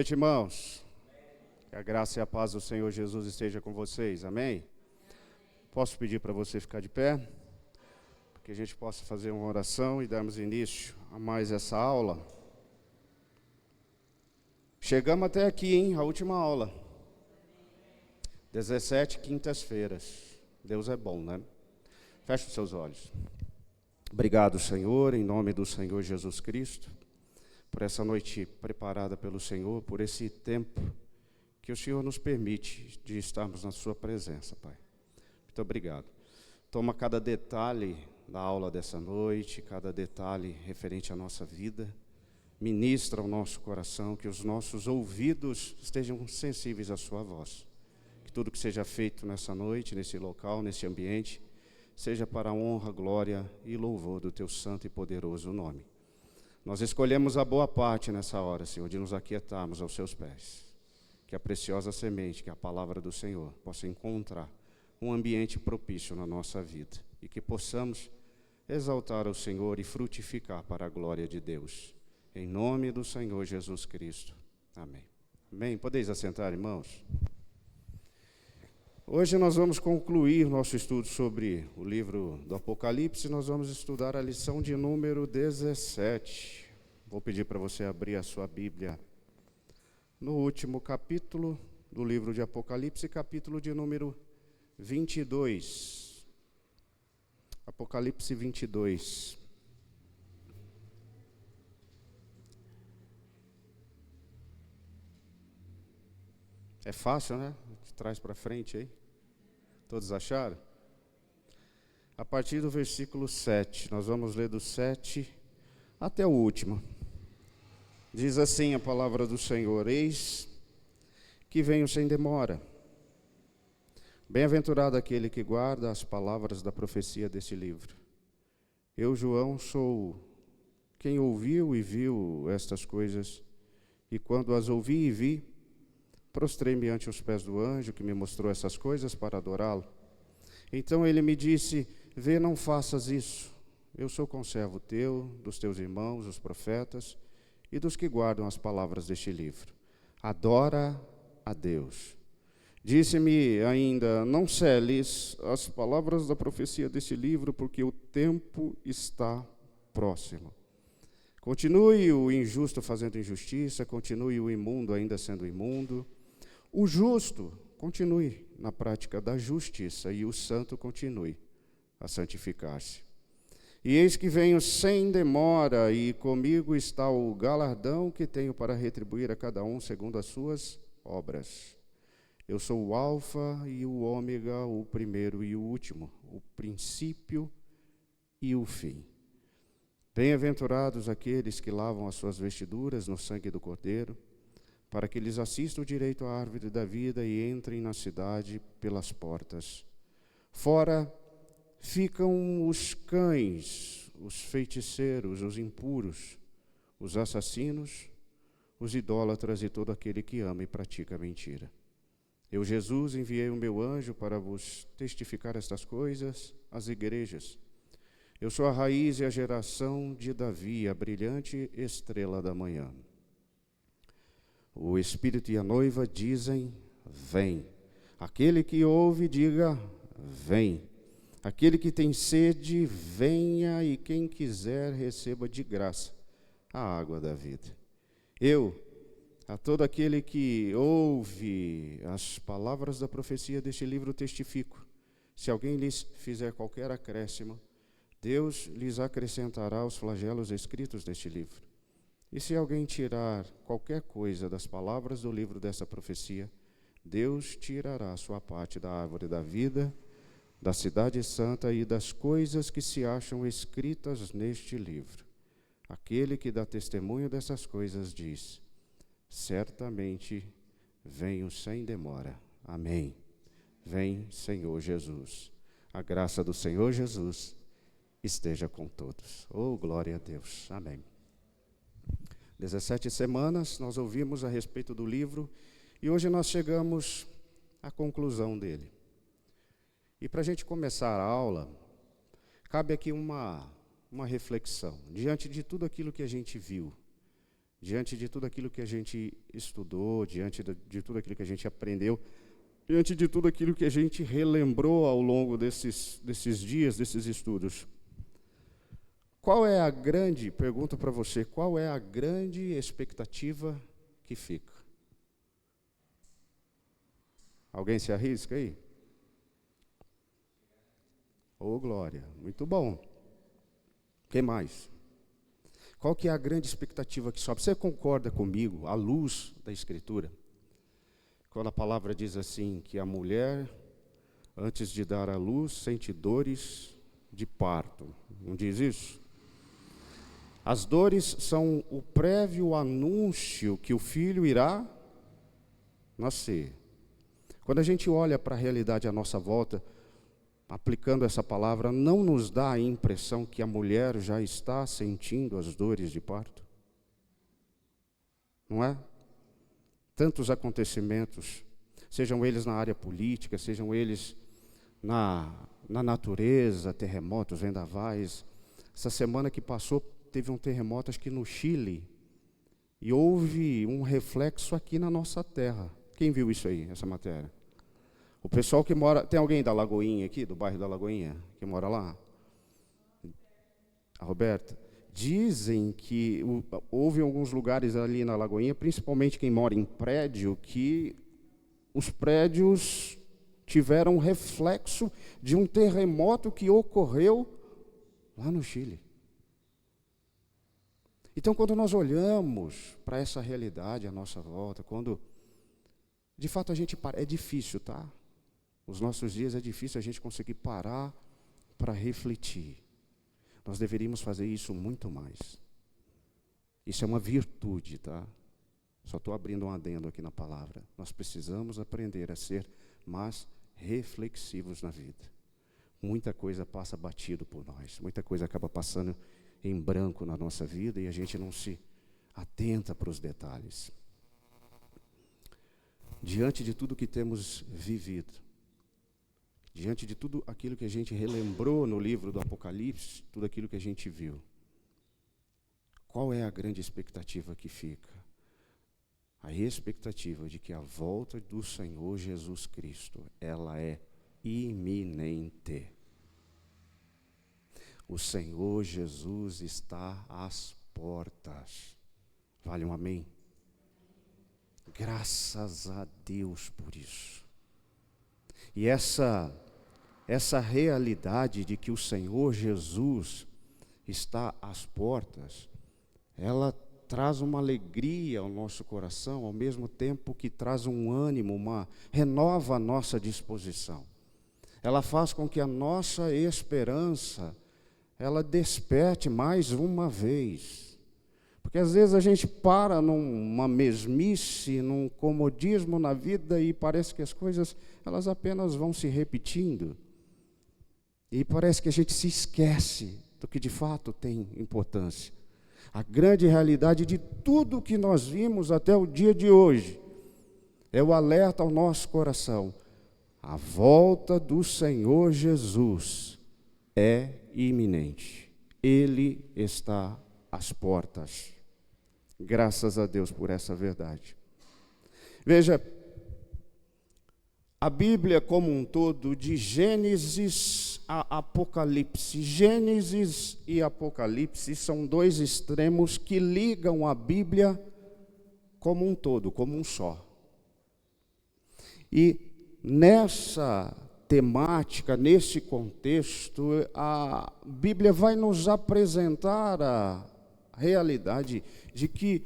Noite, irmãos, que a graça e a paz do Senhor Jesus esteja com vocês, amém? Posso pedir para você ficar de pé, para que a gente possa fazer uma oração e darmos início a mais essa aula. Chegamos até aqui, hein? A última aula, 17 quintas-feiras. Deus é bom, né? Feche os seus olhos. Obrigado, Senhor, em nome do Senhor Jesus Cristo, por essa noite preparada pelo Senhor, por esse tempo que o Senhor nos permite de estarmos na sua presença, Pai. Muito obrigado. Toma cada detalhe da aula dessa noite, cada detalhe referente à nossa vida, ministra ao nosso coração, que os nossos ouvidos estejam sensíveis à sua voz. Que tudo que seja feito nessa noite, nesse local, nesse ambiente, seja para a honra, glória e louvor do teu santo e poderoso nome. Nós escolhemos a boa parte nessa hora, Senhor, de nos aquietarmos aos seus pés. Que a preciosa semente, que a palavra do Senhor, possa encontrar um ambiente propício na nossa vida. E que possamos exaltar o Senhor e frutificar para a glória de Deus. Em nome do Senhor Jesus Cristo. Amém. Amém. Podeis assentar, irmãos? Hoje nós vamos concluir nosso estudo sobre o livro do Apocalipse. Nós vamos estudar a lição de número 17. Vou pedir para você abrir a sua Bíblia no último capítulo do livro de Apocalipse, capítulo de número 22. Apocalipse 22. É fácil, né? De trás para frente aí. Todos acharam? A partir do versículo 7, nós vamos ler do 7 até o último. Diz assim a palavra do Senhor: Eis que venho sem demora. Bem-aventurado aquele que guarda as palavras da profecia deste livro. Eu, João, sou quem ouviu e viu estas coisas, e quando as ouvi e vi, prostrei-me ante os pés do anjo que me mostrou essas coisas para adorá-lo. Então ele me disse: Vê, não faças isso. Eu sou conservo teu, dos teus irmãos, os profetas, e dos que guardam as palavras deste livro. Adora a Deus. Disse-me ainda: Não celes as palavras da profecia deste livro, porque o tempo está próximo. Continue o injusto fazendo injustiça, continue o imundo ainda sendo imundo. O justo continue na prática da justiça, e o santo continue a santificar-se. E eis que venho sem demora, e comigo está o galardão que tenho para retribuir a cada um segundo as suas obras. Eu sou o Alfa e o Ômega, o primeiro e o último, o princípio e o fim. Bem-aventurados aqueles que lavam as suas vestiduras no sangue do Cordeiro, para que lhes assista o direito à árvore da vida e entrem na cidade pelas portas. Fora ficam os cães, os feiticeiros, os impuros, os assassinos, os idólatras e todo aquele que ama e pratica mentira. Eu, Jesus, enviei o meu anjo para vos testificar estas coisas às igrejas. Eu sou a raiz e a geração de Davi, a brilhante estrela da manhã. O Espírito e a noiva dizem: Vem. Aquele que ouve, diga: Vem. Aquele que tem sede, venha, e quem quiser, receba de graça a água da vida. Eu, a todo aquele que ouve as palavras da profecia deste livro, testifico: se alguém lhes fizer qualquer acréscimo, Deus lhes acrescentará os flagelos escritos neste livro. E se alguém tirar qualquer coisa das palavras do livro dessa profecia, Deus tirará a sua parte da árvore da vida, da cidade santa e das coisas que se acham escritas neste livro. Aquele que dá testemunho dessas coisas diz: certamente venho sem demora. Amém. Vem, Senhor Jesus. A graça do Senhor Jesus esteja com todos. Oh, glória a Deus. Amém. 17 semanas nós ouvimos a respeito do livro e hoje nós chegamos à conclusão dele. E para a gente começar a aula, cabe aqui uma reflexão. Diante de tudo aquilo que a gente viu, diante de tudo aquilo que a gente estudou, diante de tudo aquilo que a gente aprendeu, diante de tudo aquilo que a gente relembrou ao longo desses dias, desses estudos, pergunto para você, qual é a grande expectativa que fica? Alguém se arrisca aí? Ô, glória, muito bom. O que mais? Qual que é a grande expectativa que sobe? Você concorda comigo, à luz da Escritura, quando a palavra diz assim, que a mulher, antes de dar à luz, sente dores de parto? Não diz isso? As dores são o prévio anúncio que o filho irá nascer. Quando a gente olha para a realidade à nossa volta, aplicando essa palavra, não nos dá a impressão que a mulher já está sentindo as dores de parto? Não é? Tantos acontecimentos, sejam eles na área política, sejam eles na natureza, terremotos, vendavais. Essa semana que passou, teve um terremoto, acho que no Chile, e houve um reflexo aqui na nossa terra. Quem viu isso aí, essa matéria? O pessoal que mora... Tem alguém da Lagoinha aqui, do bairro da Lagoinha, que mora lá? A Roberta. Dizem que houve alguns lugares ali na Lagoinha, principalmente quem mora em prédio, que os prédios tiveram reflexo de um terremoto que ocorreu lá no Chile. Então, quando nós olhamos para essa realidade à nossa volta, quando, de fato, a gente para... É difícil, tá? Os nossos dias é difícil a gente conseguir parar para refletir. Nós deveríamos fazer isso muito mais. Isso é uma virtude, tá? Só estou abrindo um adendo aqui na palavra. Nós precisamos aprender a ser mais reflexivos na vida. Muita coisa passa batido por nós. Muita coisa acaba passando em branco na nossa vida e a gente não se atenta para os detalhes. Diante de tudo que temos vivido, diante de tudo aquilo que a gente relembrou no livro do Apocalipse, tudo aquilo que a gente viu, qual é a grande expectativa que fica? A expectativa de que a volta do Senhor Jesus Cristo, ela é iminente. O Senhor Jesus está às portas. Vale um amém? Graças a Deus por isso. E essa realidade de que o Senhor Jesus está às portas, ela traz uma alegria ao nosso coração, ao mesmo tempo que traz um ânimo, renova a nossa disposição. Ela faz com que a nossa esperança, ela desperte mais uma vez. Porque às vezes a gente para numa mesmice, num comodismo na vida e parece que as coisas, elas apenas vão se repetindo. E parece que a gente se esquece do que de fato tem importância. A grande realidade de tudo que nós vimos até o dia de hoje é o alerta ao nosso coração. A volta do Senhor Jesus é iminente. Ele está às portas. Graças a Deus por essa verdade. Veja, a Bíblia como um todo, de Gênesis a Apocalipse. Gênesis e Apocalipse são dois extremos que ligam a Bíblia como um todo, como um só. E nessa temática, nesse contexto, a Bíblia vai nos apresentar a realidade de que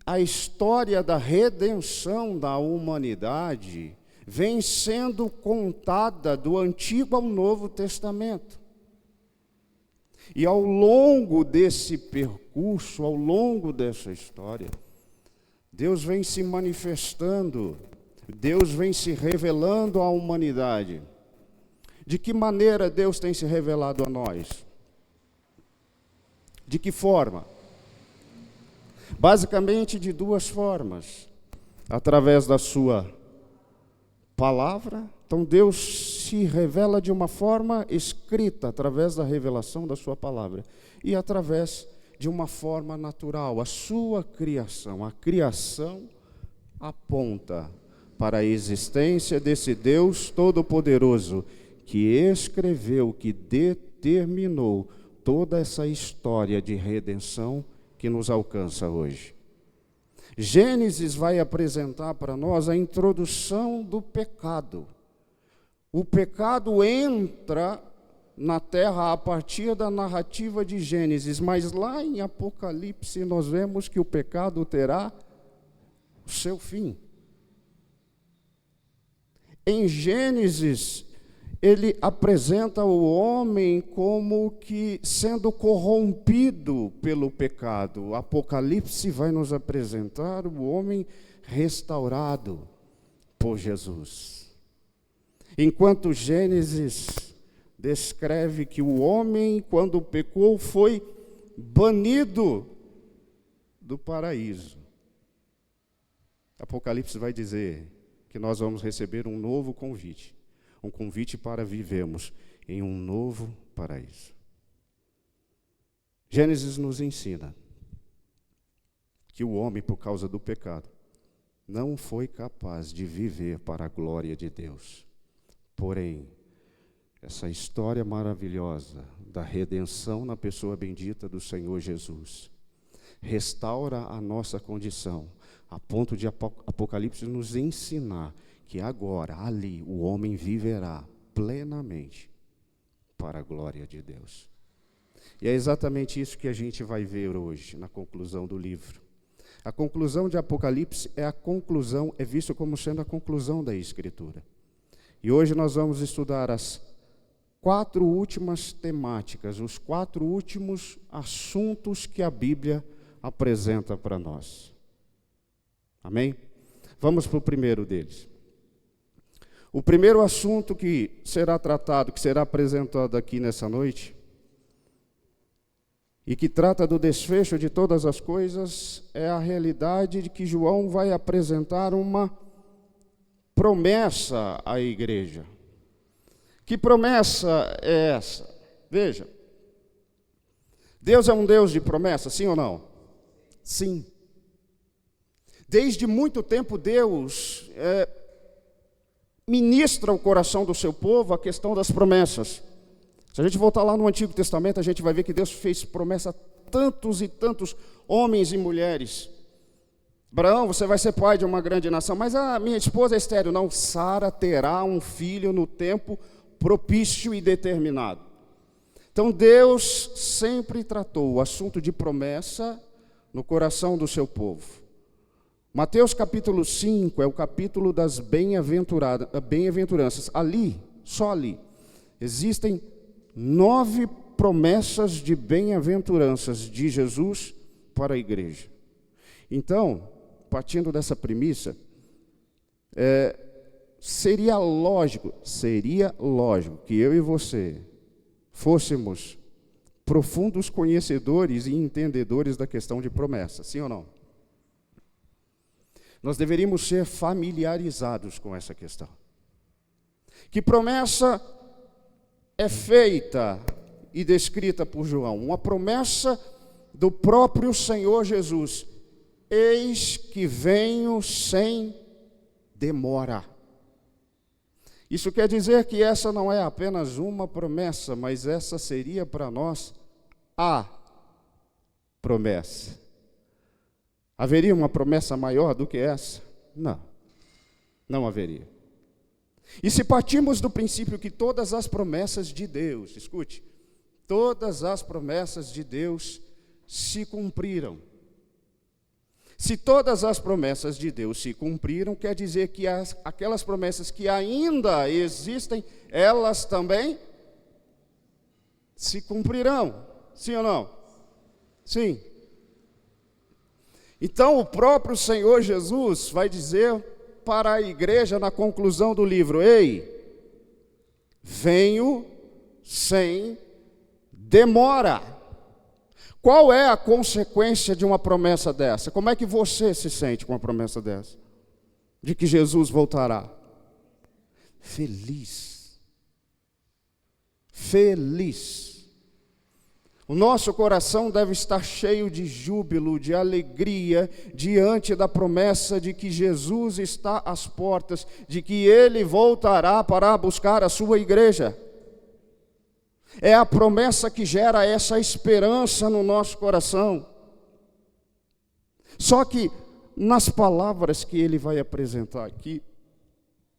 a história da redenção da humanidade vem sendo contada do Antigo ao Novo Testamento. E ao longo desse percurso, ao longo dessa história, Deus vem se manifestando, Deus vem se revelando à humanidade. De que maneira Deus tem se revelado a nós? De que forma? Basicamente de duas formas. Através da sua palavra. Então Deus se revela de uma forma escrita, através da revelação da sua palavra. E através de uma forma natural. A sua criação, a criação aponta para a existência desse Deus Todo-Poderoso que escreveu, que determinou toda essa história de redenção que nos alcança hoje. Gênesis vai apresentar para nós a introdução do pecado. O pecado entra na terra a partir da narrativa de Gênesis, mas lá em Apocalipse nós vemos que o pecado terá o seu fim. Em Gênesis, ele apresenta o homem como que sendo corrompido pelo pecado. O Apocalipse vai nos apresentar o homem restaurado por Jesus. Enquanto Gênesis descreve que o homem, quando pecou, foi banido do paraíso. Apocalipse vai dizer que nós vamos receber um novo convite. Um convite para vivermos em um novo paraíso. Gênesis nos ensina que o homem, por causa do pecado, não foi capaz de viver para a glória de Deus. Porém, essa história maravilhosa da redenção na pessoa bendita do Senhor Jesus restaura a nossa condição, a ponto de Apocalipse nos ensinar que agora, ali, o homem viverá plenamente para a glória de Deus. E é exatamente isso que a gente vai ver hoje, na conclusão do livro. A conclusão de Apocalipse é visto como sendo a conclusão da Escritura. E hoje nós vamos estudar as 4 últimas temáticas, os 4 últimos assuntos que a Bíblia apresenta para nós. Amém? Vamos para o primeiro deles. O primeiro assunto que será tratado, que será apresentado aqui nessa noite, e que trata do desfecho de todas as coisas, é a realidade de que João vai apresentar uma promessa à igreja. Que promessa é essa? Veja, Deus é um Deus de promessa, sim ou não? Sim. Desde muito tempo Deus ministra ao coração do seu povo a questão das promessas. Se a gente voltar lá no Antigo Testamento, a gente vai ver que Deus fez promessa a tantos e tantos homens e mulheres. Abraão, você vai ser pai de uma grande nação, mas a minha esposa é estéril. Não, Sara terá um filho no tempo propício e determinado. Então Deus sempre tratou o assunto de promessa no coração do seu povo. Mateus capítulo 5 é o capítulo das bem-aventuranças. Ali, só ali, existem 9 promessas de bem-aventuranças de Jesus para a igreja. Então, partindo dessa premissa, seria lógico que eu e você fôssemos profundos conhecedores e entendedores da questão de promessa, sim ou não? Nós deveríamos ser familiarizados com essa questão. Que promessa é feita e descrita por João? Uma promessa do próprio Senhor Jesus. Eis que venho sem demora. Isso quer dizer que essa não é apenas uma promessa, mas essa seria para nós a promessa. Haveria uma promessa maior do que essa? Não, não haveria. E se partimos do princípio que todas as promessas de Deus, escute, todas as promessas de Deus se cumpriram. Se todas as promessas de Deus se cumpriram, quer dizer que aquelas promessas que ainda existem, elas também se cumprirão. Sim ou não? Sim. Então, o próprio Senhor Jesus vai dizer para a igreja na conclusão do livro: ei, venho sem demora. Qual é a consequência de uma promessa dessa? Como é que você se sente com uma promessa dessa? De que Jesus voltará? Feliz. Feliz. O nosso coração deve estar cheio de júbilo, de alegria, diante da promessa de que Jesus está às portas, de que Ele voltará para buscar a sua igreja. É a promessa que gera essa esperança no nosso coração. Só que, nas palavras que Ele vai apresentar aqui,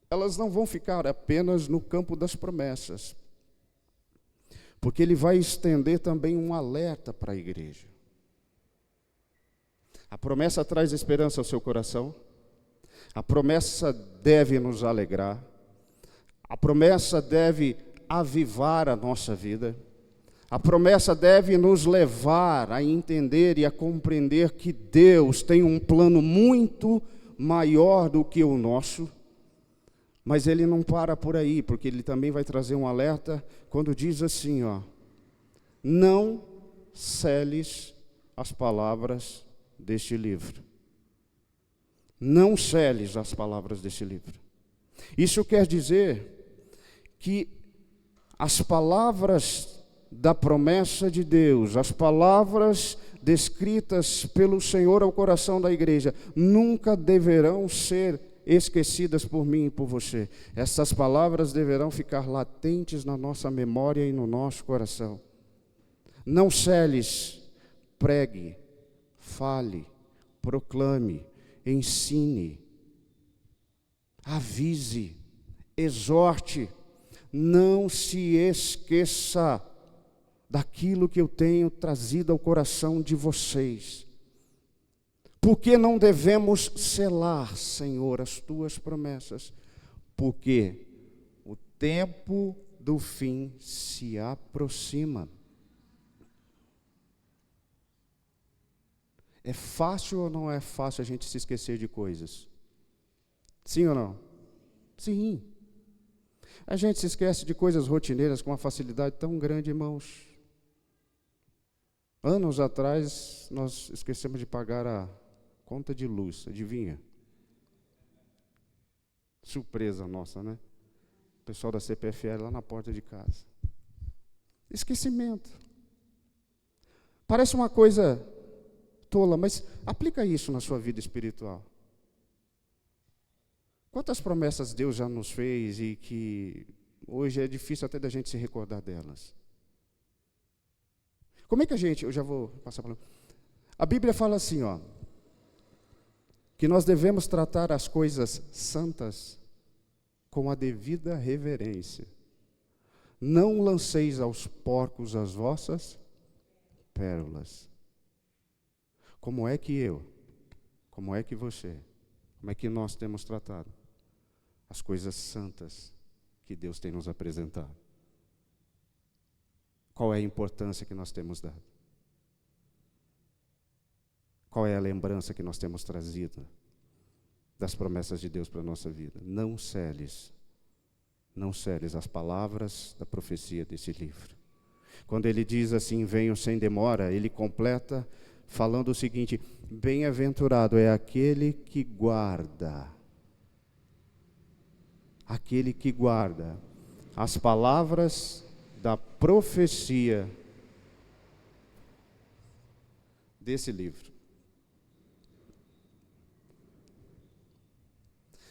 elas não vão ficar apenas no campo das promessas, porque Ele vai estender também um alerta para a igreja. A promessa traz esperança ao seu coração, a promessa deve nos alegrar, a promessa deve avivar a nossa vida, a promessa deve nos levar a entender e a compreender que Deus tem um plano muito maior do que o nosso. Mas Ele não para por aí, porque Ele também vai trazer um alerta quando diz assim, não seles as palavras deste livro. Não seles as palavras deste livro. Isso quer dizer que as palavras da promessa de Deus, as palavras descritas pelo Senhor ao coração da igreja, nunca deverão ser esquecidas por mim e por você. Essas palavras deverão ficar latentes na nossa memória e no nosso coração. Não celes, pregue, fale, proclame, ensine, avise, exorte, não se esqueça daquilo que eu tenho trazido ao coração de vocês. Por que não devemos selar, Senhor, as tuas promessas? Porque o tempo do fim se aproxima. É fácil ou não é fácil a gente se esquecer de coisas? Sim ou não? Sim. A gente se esquece de coisas rotineiras com uma facilidade tão grande, irmãos. Anos atrás, nós esquecemos de pagar a conta de luz, adivinha? Surpresa nossa, né? O pessoal da CPFL lá na porta de casa. Esquecimento. Parece uma coisa tola, mas aplica isso na sua vida espiritual. Quantas promessas Deus já nos fez e que hoje é difícil até da gente se recordar delas? Como é que eu já vou passar para lá. A Bíblia fala assim, que nós devemos tratar as coisas santas com a devida reverência. Não lanceis aos porcos as vossas pérolas. Como é que como é que você, como é que nós temos tratado as coisas santas que Deus tem nos apresentado? Qual é a importância que nós temos dado? Qual é a lembrança que nós temos trazido das promessas de Deus para a nossa vida? Não celes as palavras da profecia desse livro. Quando ele diz assim, venho sem demora, ele completa falando o seguinte, bem-aventurado é aquele que guarda as palavras da profecia desse livro.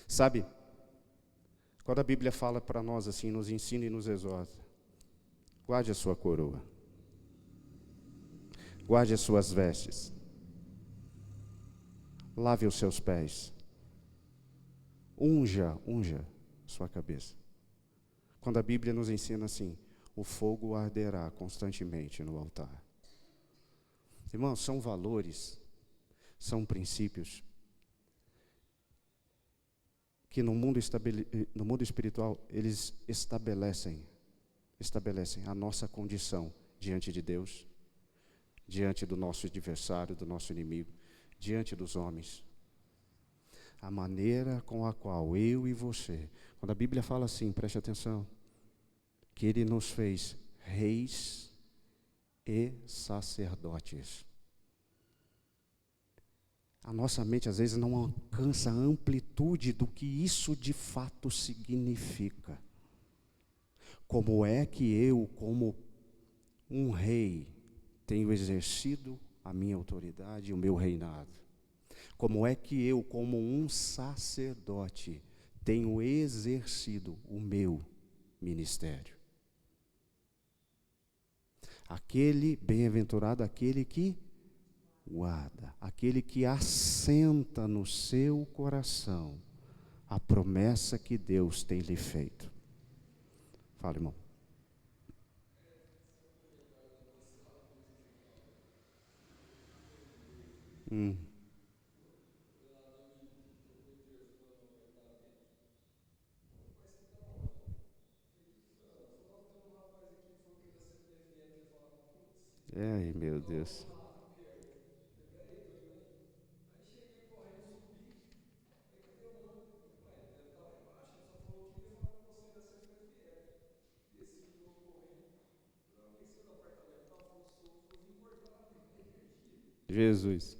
Sabe, quando a Bíblia fala para nós assim, nos ensina e nos exorta, guarde a sua coroa, guarde as suas vestes, lave os seus pés, unja sua cabeça. Quando a Bíblia nos ensina assim, o fogo arderá constantemente no altar. Irmãos, são valores, são princípios que no mundo espiritual eles estabelecem a nossa condição diante de Deus, diante do nosso adversário, do nosso inimigo, diante dos homens. A maneira com a qual eu e você, quando a Bíblia fala assim, preste atenção, que Ele nos fez reis e sacerdotes. A nossa mente às vezes não alcança a amplitude do que isso de fato significa. Como é que eu, como um rei, tenho exercido a minha autoridade e o meu reinado? Como é que eu, como um sacerdote, tenho exercido o meu ministério? Bem-aventurado aquele que guarda, aquele que assenta no seu coração a promessa que Deus tem lhe feito. Fala, irmão. Ai, meu Deus. Jesus.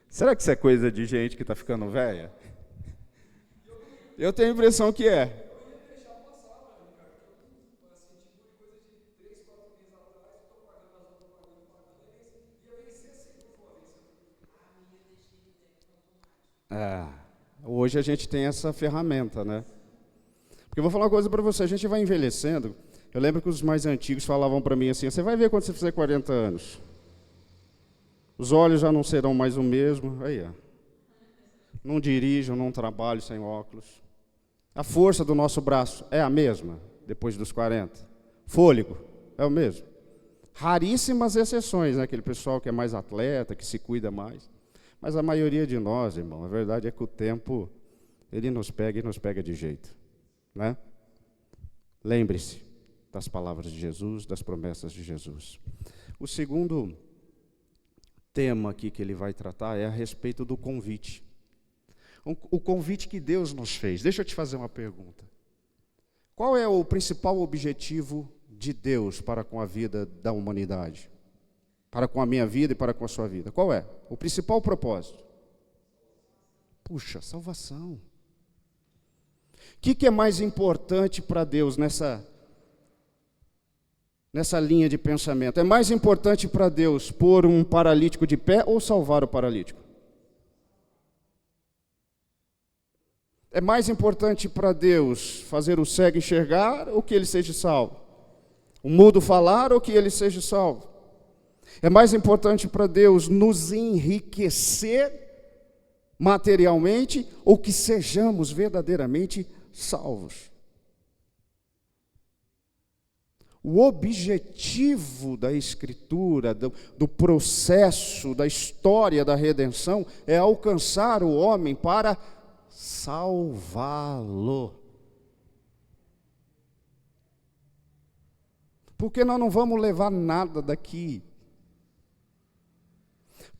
Será que isso é coisa de gente que está ficando velha? Eu tenho a impressão que é. Hoje a gente tem essa ferramenta, né? Porque eu vou falar uma coisa para você, a gente vai envelhecendo. Eu lembro que os mais antigos falavam para mim assim, você vai ver quando você fizer 40 anos. Os olhos já não serão mais o mesmo. Aí, ó. Não dirijo, não trabalho sem óculos. A força do nosso braço é a mesma, depois dos 40. Fôlego é o mesmo. Raríssimas exceções, né? Aquele pessoal que é mais atleta, que se cuida mais. Mas a maioria de nós, irmão, a verdade é que o tempo, ele nos pega e nos pega de jeito. Né? Lembre-se das palavras de Jesus, das promessas de Jesus. O segundo tema aqui que ele vai tratar é a respeito do convite. O convite que Deus nos fez. Deixa eu te fazer uma pergunta. Qual é o principal objetivo de Deus para com a vida da humanidade? Para com a minha vida e para com a sua vida? Qual é? O principal propósito? Puxa, salvação. O que é mais importante para Deus nessa linha de pensamento? É mais importante para Deus pôr um paralítico de pé ou salvar o paralítico? É mais importante para Deus fazer o cego enxergar ou que ele seja salvo? O mudo falar ou que ele seja salvo? É mais importante para Deus nos enriquecer materialmente ou que sejamos verdadeiramente salvos? O objetivo da Escritura, do processo, da história da redenção, é alcançar o homem para salvá-lo. Porque nós não vamos levar nada daqui.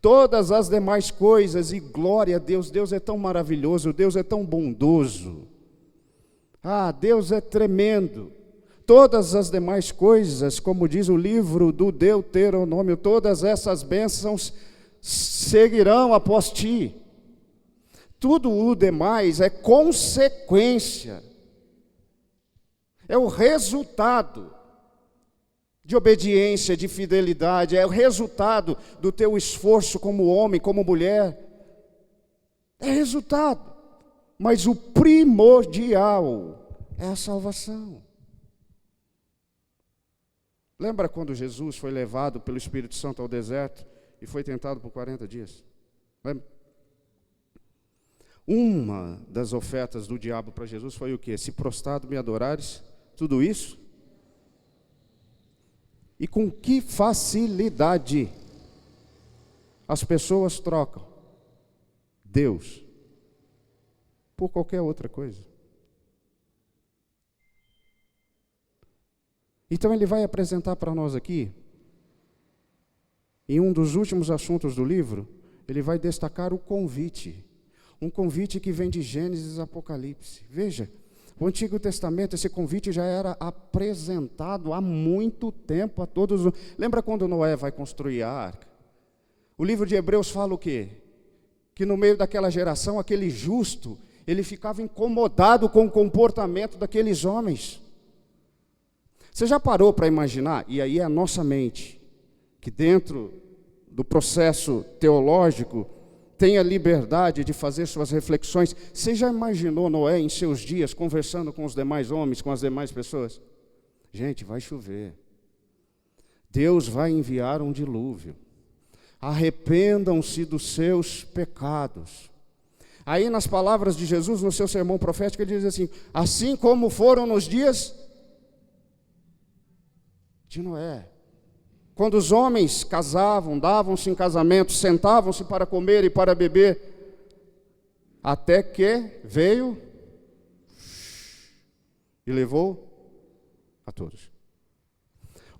Todas as demais coisas, e glória a Deus, Deus é tão maravilhoso, Deus é tão bondoso. Deus é tremendo. Todas as demais coisas, como diz o livro do Deuteronômio, todas essas bênçãos seguirão após ti. Tudo o demais é consequência, é o resultado de obediência, de fidelidade, é o resultado do teu esforço como homem, como mulher. É resultado, mas o primordial é a salvação. Lembra quando Jesus foi levado pelo Espírito Santo ao deserto e foi tentado por 40 dias? Lembra? Uma das ofertas do diabo para Jesus foi o quê? Se prostrado me adorares, tudo isso? E com que facilidade as pessoas trocam Deus por qualquer outra coisa. Então ele vai apresentar para nós aqui, em um dos últimos assuntos do livro, ele vai destacar o convite. Um convite que vem de Gênesis e Apocalipse. Veja, o Antigo Testamento, esse convite já era apresentado há muito tempo a todos. Lembra quando Noé vai construir a arca? O livro de Hebreus fala o quê? Que no meio daquela geração, aquele justo, ele ficava incomodado com o comportamento daqueles homens. Você já parou para imaginar? E aí é a nossa mente, que dentro do processo teológico tem a liberdade de fazer suas reflexões. Você já imaginou Noé em seus dias conversando com os demais homens, com as demais pessoas? Gente, vai chover. Deus vai enviar um dilúvio. Arrependam-se dos seus pecados. Aí nas palavras de Jesus, no seu sermão profético, ele diz assim: assim como foram nos dias de Noé. Quando os homens casavam, davam-se em casamento, sentavam-se para comer e para beber, até que veio e levou a todos.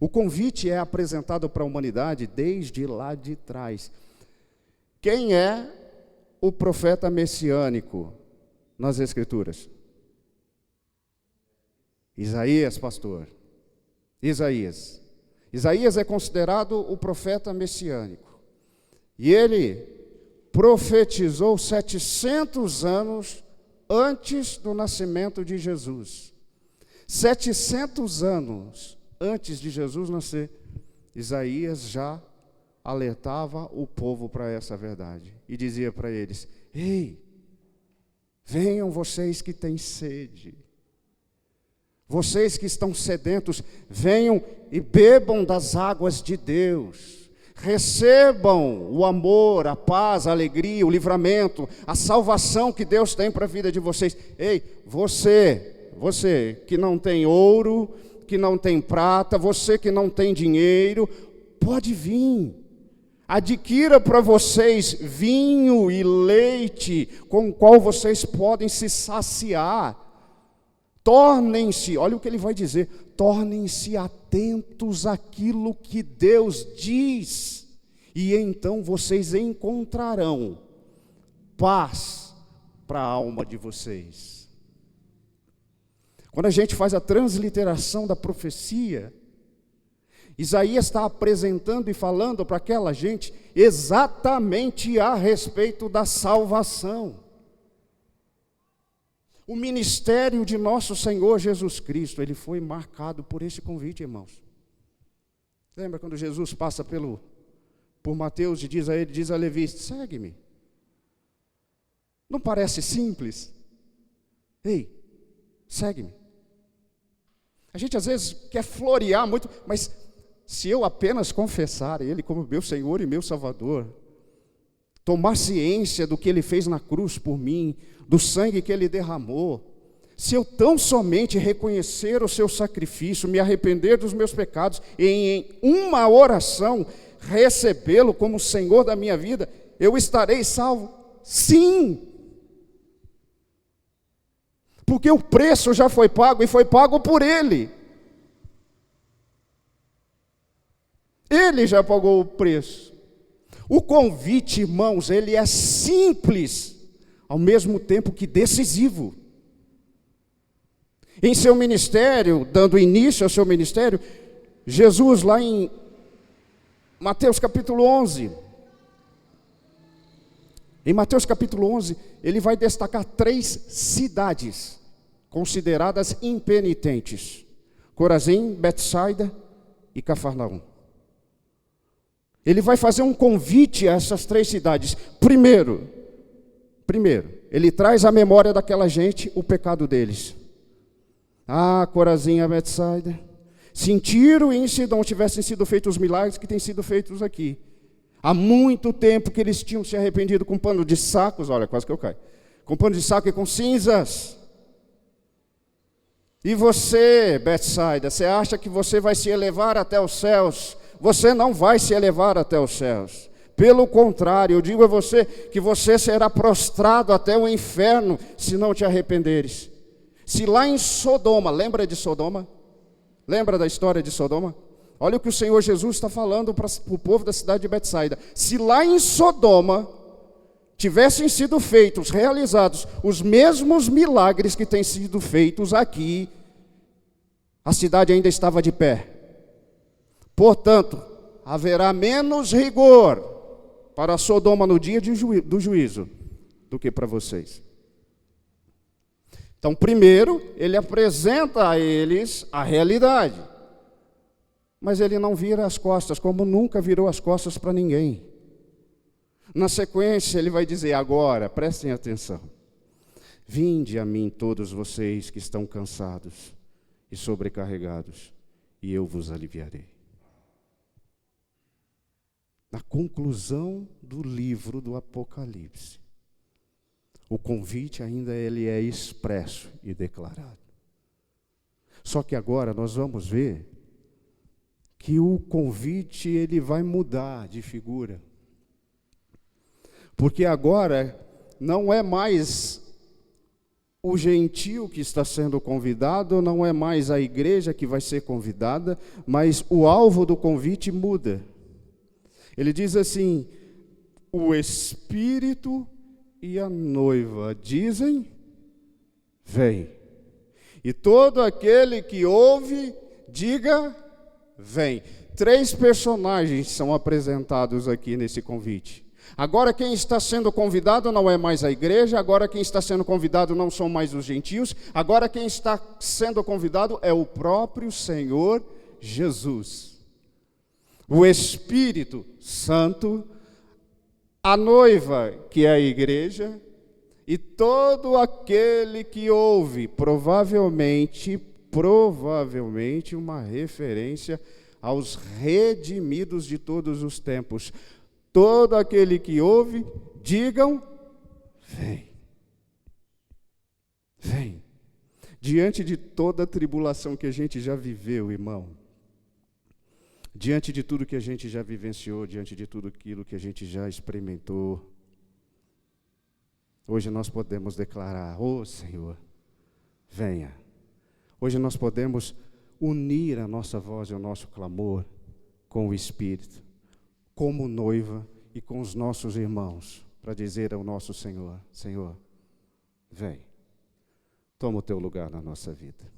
O convite é apresentado para a humanidade desde lá de trás. Quem é o profeta messiânico nas Escrituras? Isaías, pastor. Isaías. Isaías é considerado o profeta messiânico. E ele profetizou 700 anos antes do nascimento de Jesus. 700 anos antes de Jesus nascer, Isaías já alertava o povo para essa verdade. E dizia para eles: ei, venham vocês que têm sede. Vocês que estão sedentos, venham e bebam das águas de Deus. Recebam o amor, a paz, a alegria, o livramento, a salvação que Deus tem para a vida de vocês. Ei, você que não tem ouro, que não tem prata, você que não tem dinheiro, pode vir. Adquira para vocês vinho e leite, com o qual vocês podem se saciar. Tornem-se, olha o que ele vai dizer, tornem-se atentos àquilo que Deus diz, e então vocês encontrarão paz para a alma de vocês. Quando a gente faz a transliteração da profecia, Isaías está apresentando e falando para aquela gente exatamente a respeito da salvação. O ministério de nosso Senhor Jesus Cristo, ele foi marcado por esse convite, irmãos. Lembra quando Jesus passa por Mateus e diz a ele, diz a Levi: segue-me. Não parece simples? Ei, segue-me. A gente às vezes quer florear muito, mas se eu apenas confessar Ele como meu Senhor e meu Salvador, tomar ciência do que Ele fez na cruz por mim, do sangue que Ele derramou, se eu tão somente reconhecer o seu sacrifício, me arrepender dos meus pecados, e em uma oração recebê-lo como Senhor da minha vida, eu estarei salvo? Sim! Porque o preço já foi pago, e foi pago por Ele. Ele já pagou o preço. O convite, irmãos, ele é simples, ao mesmo tempo que decisivo. Em seu ministério, dando início ao seu ministério, Jesus, lá em Mateus capítulo 11, em Mateus capítulo 11, ele vai destacar 3 cidades consideradas impenitentes: Corazim, Betsaida e Cafarnaum. Ele vai fazer um convite a essas 3 cidades. Primeiro, ele traz à memória daquela gente o pecado deles. Ah, Corazim e Betsaida, se em Tiro e em Sidom tivessem sido feitos os milagres que têm sido feitos aqui, há muito tempo que eles tinham se arrependido com pano de sacos, olha, quase que eu caio, com pano de saco e com cinzas. E você, Betsaida, você acha que você vai se elevar até os céus? Você não vai se elevar até os céus. Pelo contrário, eu digo a você que você será prostrado até o inferno se não te arrependeres. Se lá em Sodoma, lembra de Sodoma? Lembra da história de Sodoma? Olha o que o Senhor Jesus está falando para o povo da cidade de Betsaida. Se lá em Sodoma tivessem sido feitos, realizados, os mesmos milagres que têm sido feitos aqui, a cidade ainda estava de pé. Portanto, haverá menos rigor para Sodoma no dia do juízo do que para vocês. Então, primeiro, ele apresenta a eles a realidade. Mas ele não vira as costas, como nunca virou as costas para ninguém. Na sequência, ele vai dizer: agora, prestem atenção. Vinde a mim todos vocês que estão cansados e sobrecarregados, e eu vos aliviarei. Na conclusão do livro do Apocalipse, o convite ainda ele é expresso e declarado. Só que agora nós vamos ver que o convite ele vai mudar de figura. Porque agora não é mais o gentio que está sendo convidado, não é mais a igreja que vai ser convidada, mas o alvo do convite muda. Ele diz assim: o Espírito e a noiva dizem, vem. E todo aquele que ouve, diga, vem. 3 personagens são apresentados aqui nesse convite. Agora quem está sendo convidado não é mais a igreja, agora quem está sendo convidado não são mais os gentios, agora quem está sendo convidado é o próprio Senhor Jesus. O Espírito Santo, a noiva, que é a igreja, e todo aquele que ouve, provavelmente uma referência aos redimidos de todos os tempos. Todo aquele que ouve, digam, vem. Vem. Diante de toda a tribulação que a gente já viveu, irmão, diante de tudo que a gente já vivenciou, diante de tudo aquilo que a gente já experimentou, hoje nós podemos declarar: ô Senhor, venha. Hoje nós podemos unir a nossa voz e o nosso clamor com o Espírito, como noiva e com os nossos irmãos, para dizer ao nosso Senhor: Senhor, vem, toma o teu lugar na nossa vida.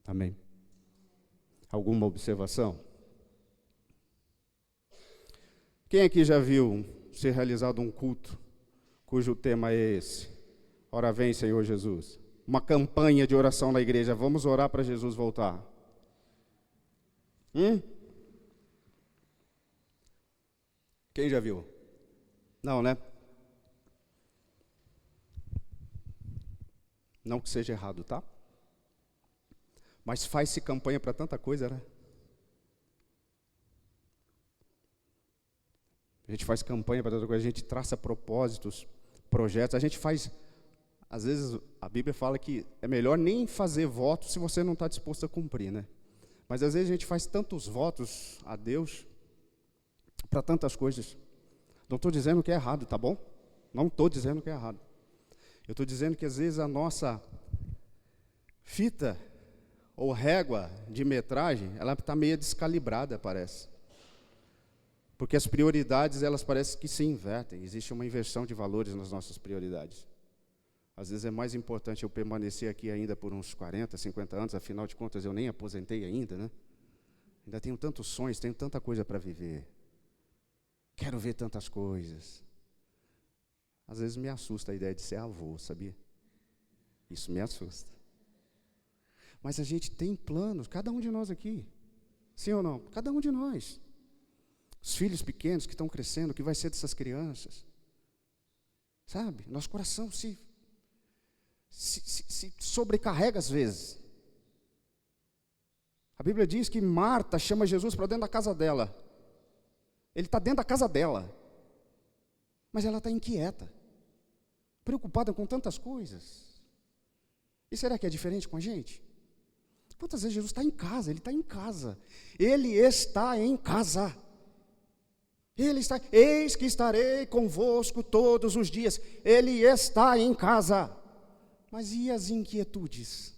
Amém? Alguma observação? Quem aqui já viu ser realizado um culto cujo tema é esse? Ora vem, Senhor Jesus. Uma campanha de oração na igreja. Vamos orar para Jesus voltar. Quem já viu? Não, né? Não que seja errado, tá? Mas faz-se campanha para tanta coisa, né? A gente faz campanha para tanta coisa, a gente traça propósitos, projetos, a gente faz... Às vezes a Bíblia fala que é melhor nem fazer votos se você não está disposto a cumprir, né? Mas às vezes a gente faz tantos votos a Deus para tantas coisas. Não estou dizendo que é errado, tá bom? Não estou dizendo que é errado. Eu estou dizendo que às vezes a nossa fita ou régua de metragem, ela está meio descalibrada, parece. Porque as prioridades, elas parecem que se invertem. Existe uma inversão de valores nas nossas prioridades. Às vezes é mais importante eu permanecer aqui ainda por uns 40, 50 anos, afinal de contas eu nem aposentei ainda, né? Ainda tenho tantos sonhos, tenho tanta coisa para viver. Quero ver tantas coisas. Às vezes me assusta a ideia de ser avô, sabia? Isso me assusta. Mas a gente tem planos, cada um de nós aqui. Sim ou não? Cada um de nós. Os filhos pequenos que estão crescendo, o que vai ser dessas crianças? Sabe? Nosso coração se sobrecarrega às vezes. A Bíblia diz que Marta chama Jesus para dentro da casa dela. Ele está dentro da casa dela. Mas ela está inquieta, preocupada com tantas coisas. E será que é diferente com a gente? Quantas vezes Jesus está em casa? Ele está em casa. Ele está em casa. Ele está, eis que estarei convosco todos os dias. Ele está em casa. Mas e as inquietudes?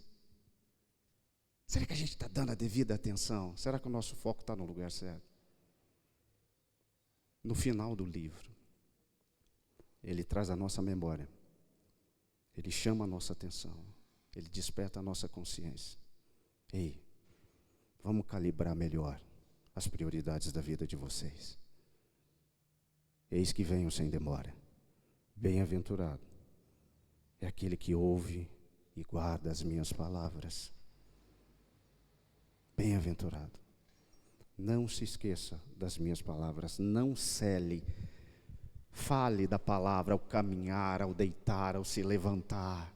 Será que a gente está dando a devida atenção? Será que o nosso foco está no lugar certo? No final do livro, ele traz a nossa memória, ele chama a nossa atenção, ele desperta a nossa consciência. Ei, vamos calibrar melhor as prioridades da vida de vocês. Eis que venho sem demora. Bem-aventurado é aquele que ouve e guarda as minhas palavras. Bem-aventurado. Não se esqueça das minhas palavras, não cele. Fale da palavra ao caminhar, ao deitar, ao se levantar.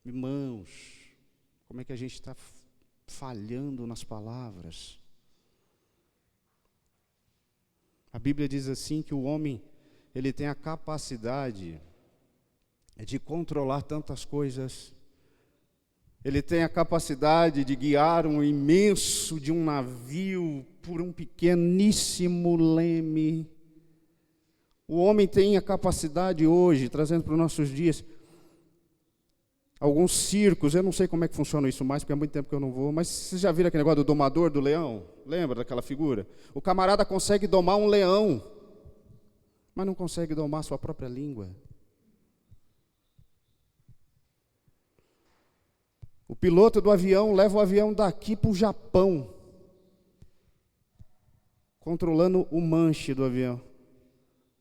Irmãos, como é que a gente está falhando nas palavras? A Bíblia diz assim que o homem, ele tem a capacidade de controlar tantas coisas. Ele tem a capacidade de guiar um imenso de um navio por um pequeníssimo leme. O homem tem a capacidade hoje, trazendo para os nossos dias, alguns circos, eu não sei como é que funciona isso mais, porque há muito tempo que eu não vou, mas vocês já viram aquele negócio do domador do leão? Lembra daquela figura? O camarada consegue domar um leão, mas não consegue domar sua própria língua. O piloto do avião leva o avião daqui para o Japão, controlando o manche do avião,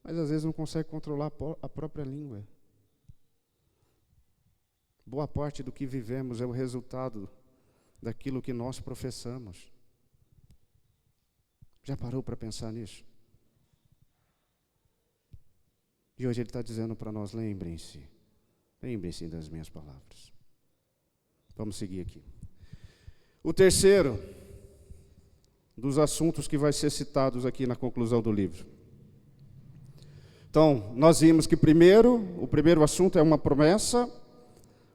mas às vezes não consegue controlar a própria língua. Boa parte do que vivemos é o resultado daquilo que nós professamos. Já parou para pensar nisso? E hoje ele está dizendo para nós, lembrem-se das minhas palavras. Vamos seguir aqui. O terceiro dos assuntos que vai ser citados aqui na conclusão do livro. Então, nós vimos que o primeiro assunto é uma promessa.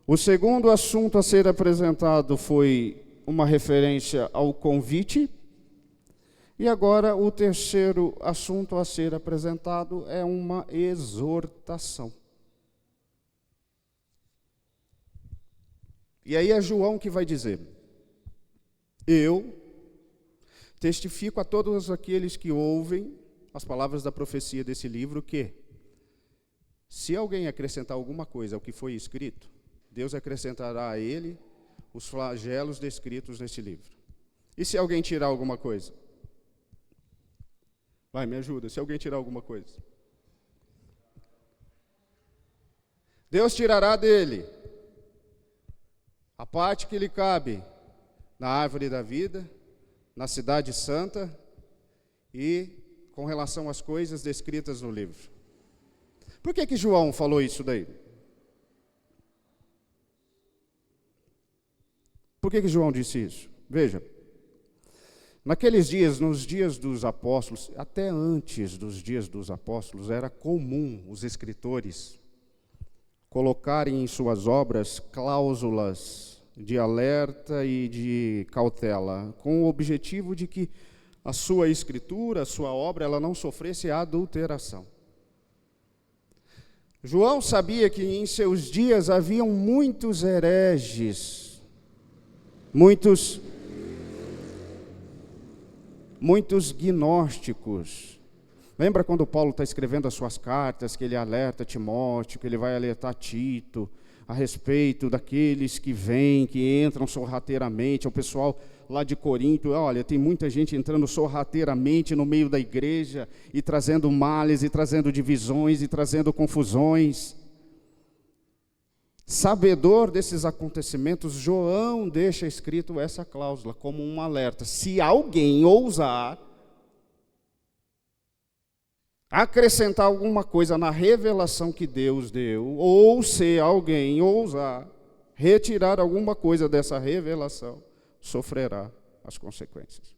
O segundo assunto a ser apresentado foi uma referência ao convite. E agora o terceiro assunto a ser apresentado é uma exortação. E aí é João que vai dizer: eu testifico a todos aqueles que ouvem as palavras da profecia desse livro que, se alguém acrescentar alguma coisa ao que foi escrito, Deus acrescentará a ele os flagelos descritos nesse livro. E se alguém tirar alguma coisa? Vai, me ajuda, se alguém tirar alguma coisa. Deus tirará dele a parte que lhe cabe na árvore da vida, na cidade santa e com relação às coisas descritas no livro. Por que João falou isso daí? Por que João disse isso? Veja, naqueles dias, nos dias dos apóstolos, até antes dos dias dos apóstolos, era comum os escritores colocarem em suas obras cláusulas de alerta e de cautela, com o objetivo de que a sua escritura, a sua obra, ela não sofresse adulteração. João sabia que em seus dias haviam muitos hereges, muitos gnósticos. Lembra quando Paulo está escrevendo as suas cartas, que ele alerta Timóteo, que ele vai alertar Tito, a respeito daqueles que vêm, que entram sorrateiramente, o pessoal lá de Corinto, olha, tem muita gente entrando sorrateiramente no meio da igreja, e trazendo males, e trazendo divisões, e trazendo confusões. Sabedor desses acontecimentos, João deixa escrito essa cláusula como um alerta: se alguém ousar acrescentar alguma coisa na revelação que Deus deu, ou se alguém ousar retirar alguma coisa dessa revelação, sofrerá as consequências.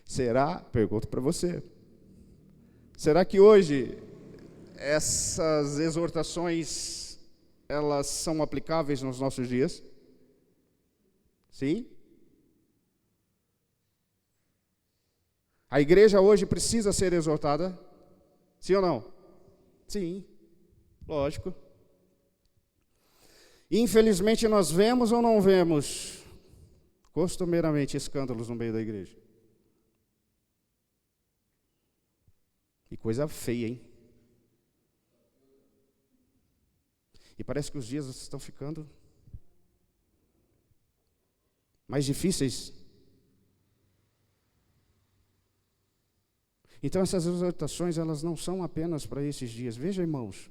Será? Pergunto para você. Será que hoje essas exortações, elas são aplicáveis nos nossos dias? Sim? A igreja hoje precisa ser exortada? Sim ou não? Sim, lógico. Infelizmente, nós vemos ou não vemos, costumeiramente, escândalos no meio da igreja. E coisa feia, hein? E parece que os dias estão ficando mais difíceis. Então, essas exortações, elas não são apenas para esses dias. Veja, irmãos,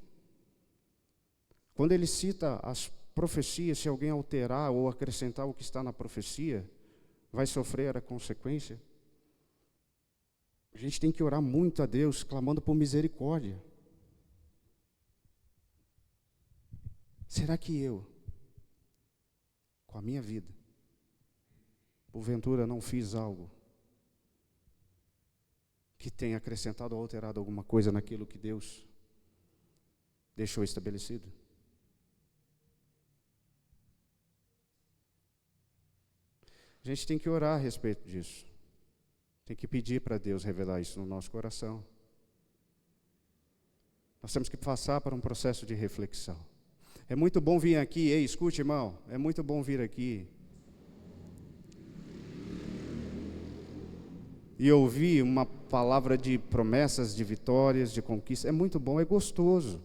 quando ele cita as profecias, se alguém alterar ou acrescentar o que está na profecia, vai sofrer a consequência. A gente tem que orar muito a Deus, clamando por misericórdia. Será que eu, com a minha vida, porventura não fiz algo que tenha acrescentado ou alterado alguma coisa naquilo que Deus deixou estabelecido? A gente tem que orar a respeito disso. Tem que pedir para Deus revelar isso no nosso coração. Nós temos que passar por um processo de reflexão. É muito bom vir aqui, ei, escute, irmão, é muito bom vir aqui e ouvir uma palavra de promessas, de vitórias, de conquistas. É muito bom, é gostoso.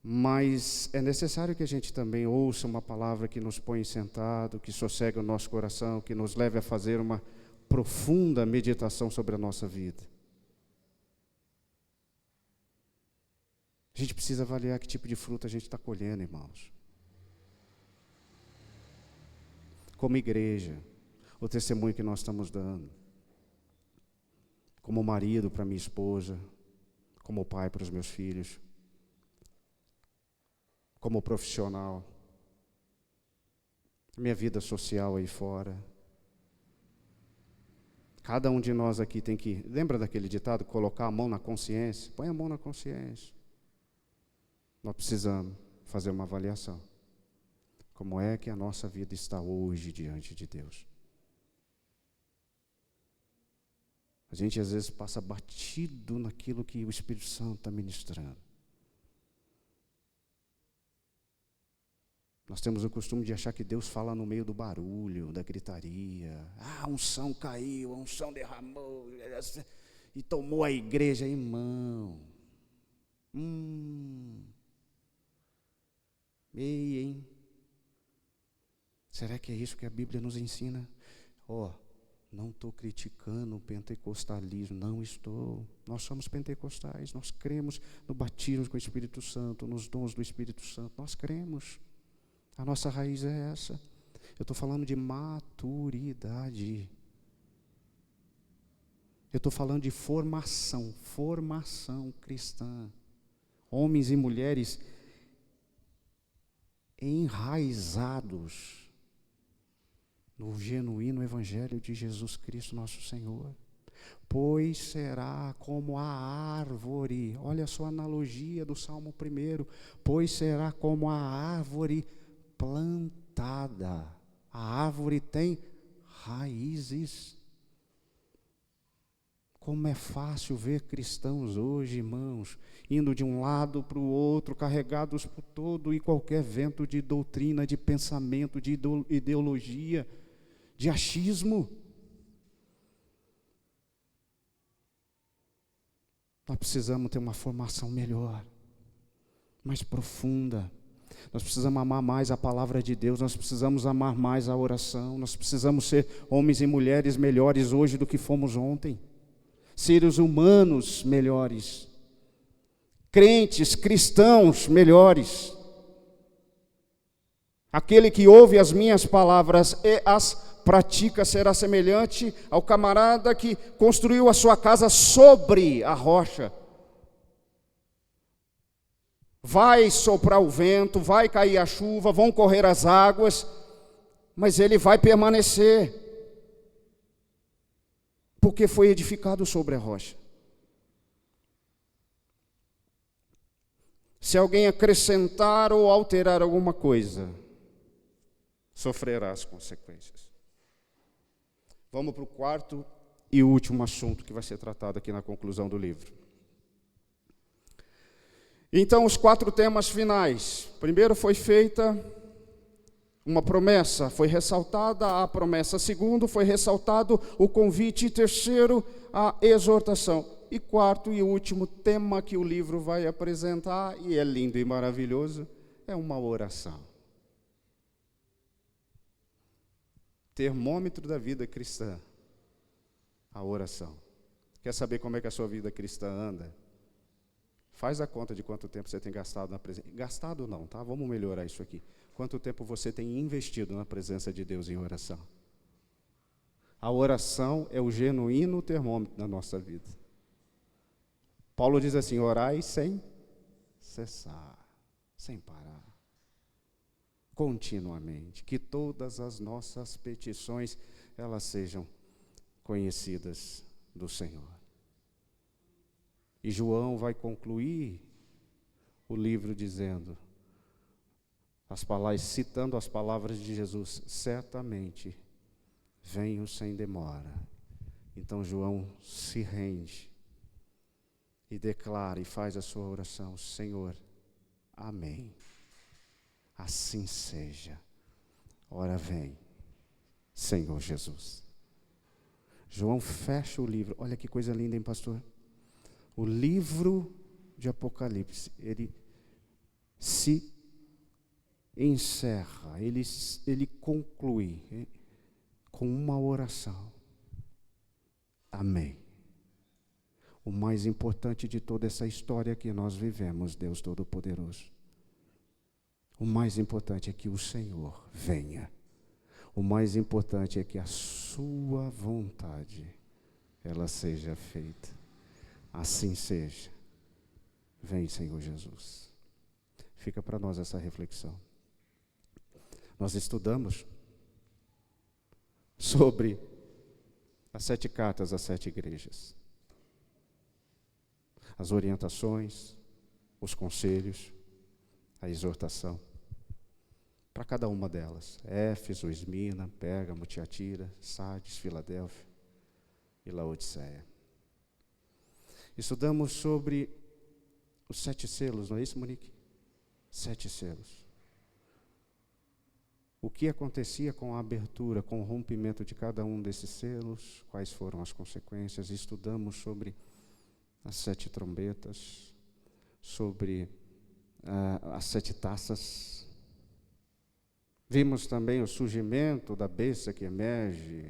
Mas é necessário que a gente também ouça uma palavra que nos põe sentado, que sossegue o nosso coração, que nos leve a fazer uma profunda meditação sobre a nossa vida. A gente precisa avaliar que tipo de fruta a gente está colhendo, irmãos. Como igreja, o testemunho que nós estamos dando. Como marido para minha esposa, como pai para os meus filhos. Como profissional, minha vida social aí fora. Cada um de nós aqui tem que, lembra daquele ditado, colocar a mão na consciência? Põe a mão na consciência. Nós precisamos fazer uma avaliação. Como é que a nossa vida está hoje diante de Deus? A gente às vezes passa batido naquilo que o Espírito Santo está ministrando. Nós temos o costume de achar que Deus fala no meio do barulho, da gritaria. Ah, a unção caiu, a unção derramou, e tomou a igreja, irmão. Ei, hein? Será que é isso que a Bíblia nos ensina? Não estou criticando o pentecostalismo, não estou. Nós somos pentecostais, nós cremos no batismo com o Espírito Santo, nos dons do Espírito Santo, nós cremos. A nossa raiz é essa. Eu estou falando de maturidade. Eu estou falando de formação cristã. Homens e mulheres enraizados no genuíno Evangelho de Jesus Cristo, nosso Senhor. Pois será como a árvore, olha só a analogia do Salmo 1, pois será como a árvore plantada. A árvore tem raízes. Como é fácil ver cristãos hoje, irmãos, indo de um lado para o outro, carregados por todo e qualquer vento de doutrina, de pensamento, de ideologia, de achismo. Nós precisamos ter uma formação melhor, mais profunda. Nós precisamos amar mais a palavra de Deus, nós precisamos amar mais a oração, nós precisamos ser homens e mulheres melhores hoje do que fomos ontem, seres humanos melhores, crentes, cristãos melhores. Aquele que ouve as minhas palavras e as pratica será semelhante ao camarada que construiu a sua casa sobre a rocha. Vai soprar o vento, vai cair a chuva, vão correr as águas, mas ele vai permanecer, porque foi edificado sobre a rocha. Se alguém acrescentar ou alterar alguma coisa, sofrerá as consequências. Vamos para o quarto e último assunto que vai ser tratado aqui na conclusão do livro. Então, os 4 temas finais. Primeiro, foi feita uma promessa, foi ressaltada a promessa. Segundo, foi ressaltado o convite. E terceiro, a exortação. E quarto e último tema que o livro vai apresentar, e é lindo e maravilhoso, é uma oração. Termômetro da vida cristã, a oração. Quer saber como é que a sua vida cristã anda? Faz a conta de quanto tempo você tem gastado na presença. Gastado não, tá? Vamos melhorar isso aqui. Quanto tempo você tem investido na presença de Deus em oração? A oração é o genuíno termômetro da nossa vida. Paulo diz assim: orai sem cessar, sem parar, continuamente, que todas as nossas petições, elas sejam conhecidas do Senhor. E João vai concluir o livro dizendo, citando as palavras de Jesus: certamente venho sem demora. Então João se rende e declara e faz a sua oração: Senhor, amém. Assim seja. Ora vem, Senhor Jesus. João fecha o livro. Olha que coisa linda, hein, pastor? O livro de Apocalipse, ele se encerra, ele conclui com uma oração. Amém. O mais importante de toda essa história que nós vivemos, Deus Todo-Poderoso, o mais importante é que o Senhor venha. O mais importante é que a sua vontade, ela seja feita. Assim seja. Vem, Senhor Jesus. Fica para nós essa reflexão. Nós estudamos sobre as 7 cartas às 7 igrejas. As orientações, os conselhos, a exortação. Para cada uma delas. Éfeso, Esmirna, Pérgamo, Tiatira, Sardes, Filadélfia e Laodiceia. Estudamos sobre os 7 selos, não é isso, Monique? 7 selos. O que acontecia com a abertura, com o rompimento de cada um desses selos, quais foram as consequências. Estudamos sobre as 7 trombetas, sobre as 7 taças. Vimos também o surgimento da besta que emerge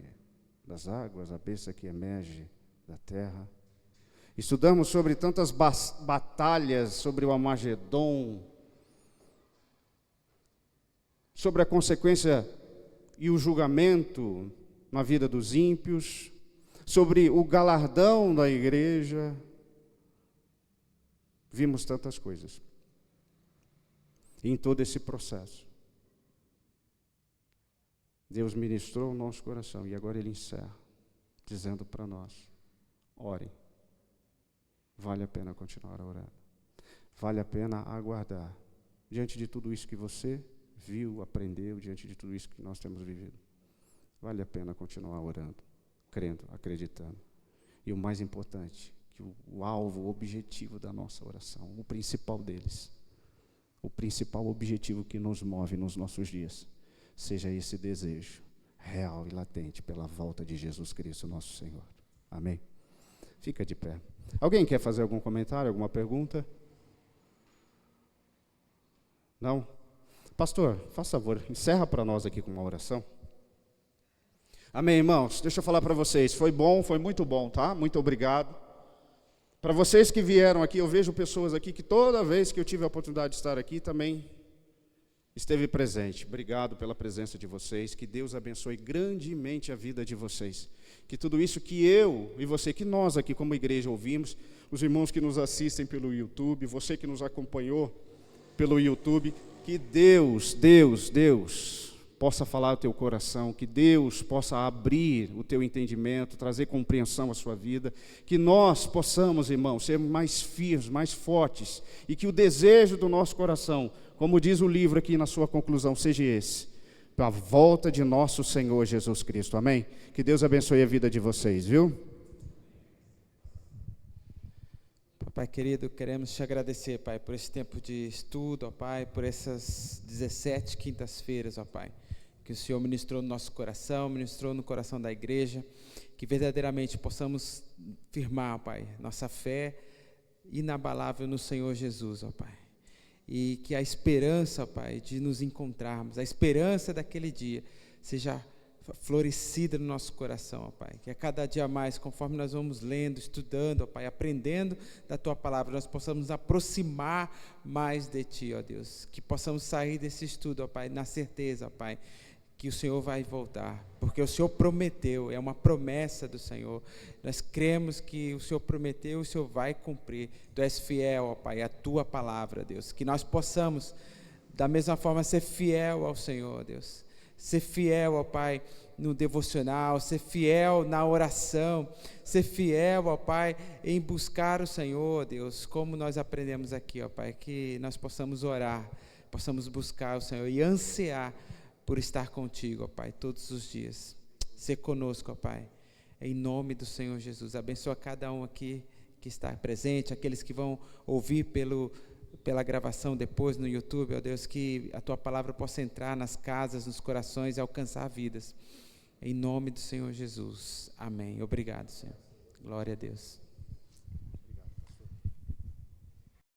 das águas, a besta que emerge da terra. Estudamos sobre tantas batalhas, sobre o Armagedon, sobre a consequência e o julgamento na vida dos ímpios, sobre o galardão da igreja. Vimos tantas coisas. E em todo esse processo, Deus ministrou o nosso coração e agora Ele encerra, dizendo para nós: orem. Vale a pena continuar orando. Vale a pena aguardar. Diante de tudo isso que você viu, aprendeu, diante de tudo isso que nós temos vivido, vale a pena continuar orando, crendo, acreditando. E o mais importante, que o alvo, o objetivo da nossa oração, o principal deles, o principal objetivo que nos move nos nossos dias, seja esse desejo real e latente pela volta de Jesus Cristo, nosso Senhor. Amém? Fica de pé. Alguém quer fazer algum comentário, alguma pergunta? Não? Pastor, faça favor, encerra para nós aqui com uma oração. Amém, irmãos? Deixa eu falar para vocês, foi bom, foi muito bom, tá? Muito obrigado. Para vocês que vieram aqui, eu vejo pessoas aqui que toda vez que eu tive a oportunidade de estar aqui também esteve presente. Obrigado pela presença de vocês, que Deus abençoe grandemente a vida de vocês. Que tudo isso que eu e você, que nós aqui como igreja ouvimos, os irmãos que nos assistem pelo YouTube, você que nos acompanhou pelo YouTube, que Deus possa falar ao teu coração, que Deus possa abrir o teu entendimento, trazer compreensão à sua vida, que nós possamos, irmãos, ser mais firmes, mais fortes, e que o desejo do nosso coração, como diz o livro aqui na sua conclusão, seja esse, a volta de nosso Senhor Jesus Cristo, amém? Que Deus abençoe a vida de vocês, viu? Pai querido, queremos te agradecer, Pai, por esse tempo de estudo, ó Pai, por essas 17 quintas-feiras, ó Pai, que o Senhor ministrou no nosso coração, ministrou no coração da igreja, que verdadeiramente possamos firmar, ó Pai, nossa fé inabalável no Senhor Jesus, ó Pai, e que a esperança, ó Pai, de nos encontrarmos, a esperança daquele dia, seja florescida no nosso coração, ó Pai, que a cada dia mais, conforme nós vamos lendo, estudando, ó Pai, aprendendo da Tua Palavra, nós possamos nos aproximar mais de Ti, ó Deus, que possamos sair desse estudo, ó Pai, na certeza, ó Pai, que o Senhor vai voltar, porque o Senhor prometeu, é uma promessa do Senhor, nós cremos que o Senhor prometeu, o Senhor vai cumprir, Tu és fiel, ó Pai, à Tua Palavra, Deus, que nós possamos, da mesma forma, ser fiel ao Senhor, Deus, ser fiel, ó Pai, no devocional, ser fiel na oração, ser fiel, ó Pai, em buscar o Senhor, Deus, como nós aprendemos aqui, ó Pai, que nós possamos orar, possamos buscar o Senhor e ansiar por estar contigo, ó Pai, todos os dias. Ser conosco, ó Pai, em nome do Senhor Jesus. Abençoa cada um aqui que está presente, aqueles que vão ouvir pela gravação depois no YouTube, ó Deus, que a Tua Palavra possa entrar nas casas, nos corações e alcançar vidas. Em nome do Senhor Jesus. Amém. Obrigado, Senhor. Glória a Deus.